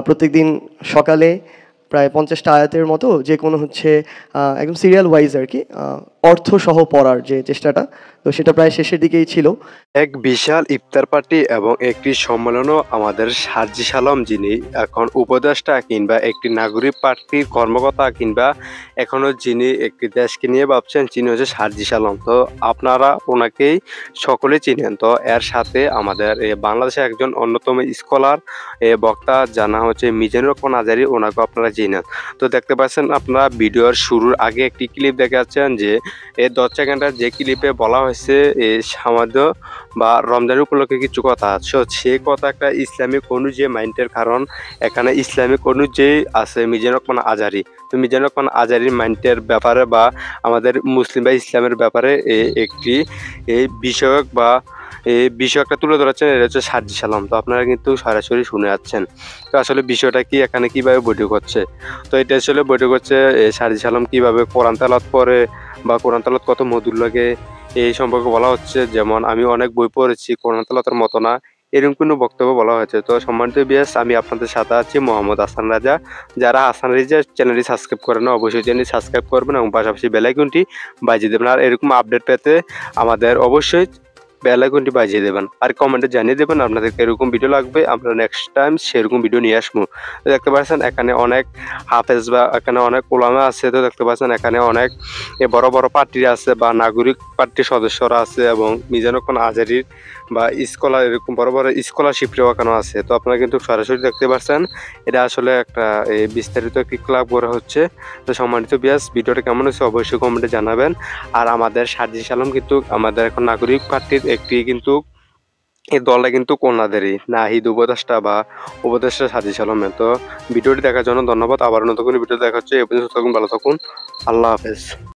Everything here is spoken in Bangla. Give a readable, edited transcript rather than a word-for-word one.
প্রত্যেকদিন সকালে প্রায় 50টা আয়াতের মতো যে কোনো হচ্ছে একদম সিরিয়াল ওয়াইজ আর কি অর্থসহ পড়ার যে চেষ্টাটা, তো সেটা প্রায় শেষের দিকেই ছিল। এক বিশাল ইফতার পার্টি এবং একটি সম্মেলনও আমাদের সার্জিস আলম, যিনি এখন উপদেষ্টা কিংবা একটি নাগরিক পার্টির কর্মকর্তা কিংবা এখনও যিনি একটি দেশকে নিয়ে ভাবছেন, তিনি হচ্ছে সার্জিস আলম। তো আপনারা ওনাকেই সকলে চিনেন। তো এর সাথে আমাদের বাংলাদেশের একজন অন্যতম স্কলার বক্তা জানা হচ্ছে মিজানুর রহমান আজারি, ওনাকে আপনারা চিনেন। তো দেখতে পাচ্ছেন আপনারা ভিডিওর শুরুর আগে একটি ক্লিপ দেখাচ্ছেন, যে এই 10 সেকেন্ডের যে ক্লিপে বলা হয়েছে সামান্য বা রমজানের উপলক্ষে কিছু কথা আছে, সেই কথা একটা ইসলামিক অনুযায়ী মাইন্ডের, কারণ এখানে ইসলামিক অনুযায়ী আছে মিজানুর রহমান আজারি। তো মিজানুর রহমান আজারির মাইন্ডের ব্যাপারে বা আমাদের মুসলিম বা ইসলামের ব্যাপারে একটি বিষয়ক বা এই বিষয়টা তুলে ধরেছেন, এটা হচ্ছে সার্জিস আলম। তো আপনারা কিন্তু সরাসরি শুনে যাচ্ছেন। তো আসলে বিষয়টা কি, এখানে কিভাবে বৈঠক হচ্ছে, তো এটা আসলে বৈঠক হচ্ছে সার্জিস আলম কিভাবে কোরআন তেলাওয়াত করে বা কোরআন তেলাওয়াত কত মধুর লাগে এই সম্পর্কে বলা হচ্ছে। যেমন আমি অনেক বই পড়েছি, কোরআন তেলাওয়াতের মতো না, এরকম কোনো বক্তব্য বলা হয়েছে। তো সম্মানিত বিয়াস, আমি আপনাদের সাথে আছি মোহাম্মদ হাসান রাজা। যারা হাসান রাজা চ্যানেলটি সাবস্ক্রাইব করেন না, অবশ্যই চ্যানেলটি সাবস্ক্রাইব করবেন এবং পাশাপাশি বেল আইকনটি বাজিয়ে দেবেন। আর এরকম আপডেট পেতে আমাদের অবশ্যই বেল আইকনটি বাজিয়ে দেবেন আর কমেন্টে জানিয়ে দেবেন আপনাদেরকে এরকম ভিডিও লাগবে, আমরা নেক্সট টাইম সেরকম ভিডিও নিয়ে আসবো। দেখতে পাচ্ছেন এখানে অনেক হাফেজ বা এখানে অনেক ওলামা আছে। তো দেখতে পাচ্ছেন এখানে অনেক বড় বড় পার্টি আছে বা নাগরিক পার্টির সদস্যরা আছে এবং মিজানুর রহমান আজারির বা স্কলার এরকম বড় বড় স্কলারশিপ এখানে আছে। তো আপনারা কিন্তু সরাসরি দেখতে পাচ্ছেন এটা আসলে একটা বিস্তারিত একটি ক্লাব করা হচ্ছে। তো সম্মানিত বিয়াস, ভিডিওটা কেমন হয়েছে অবশ্যই কমেন্টে জানাবেন। আর আমাদের সার্জিস আলম কিন্তু আমাদের এখন নাগরিক পার্টির একটি কিন্তু এই দলটা কিন্তু ওনাদেরই, নাহিদ উপদেষ্টা বা উপদেষ্টা সার্জিস আলমের। তো ভিডিওটি দেখার জন্য ধন্যবাদ। আবার নতুন কোনো ভিডিও দেখা হচ্ছে। এ পর্যন্ত থাকুন, ভালো থাকুন, আল্লাহ হাফেজ।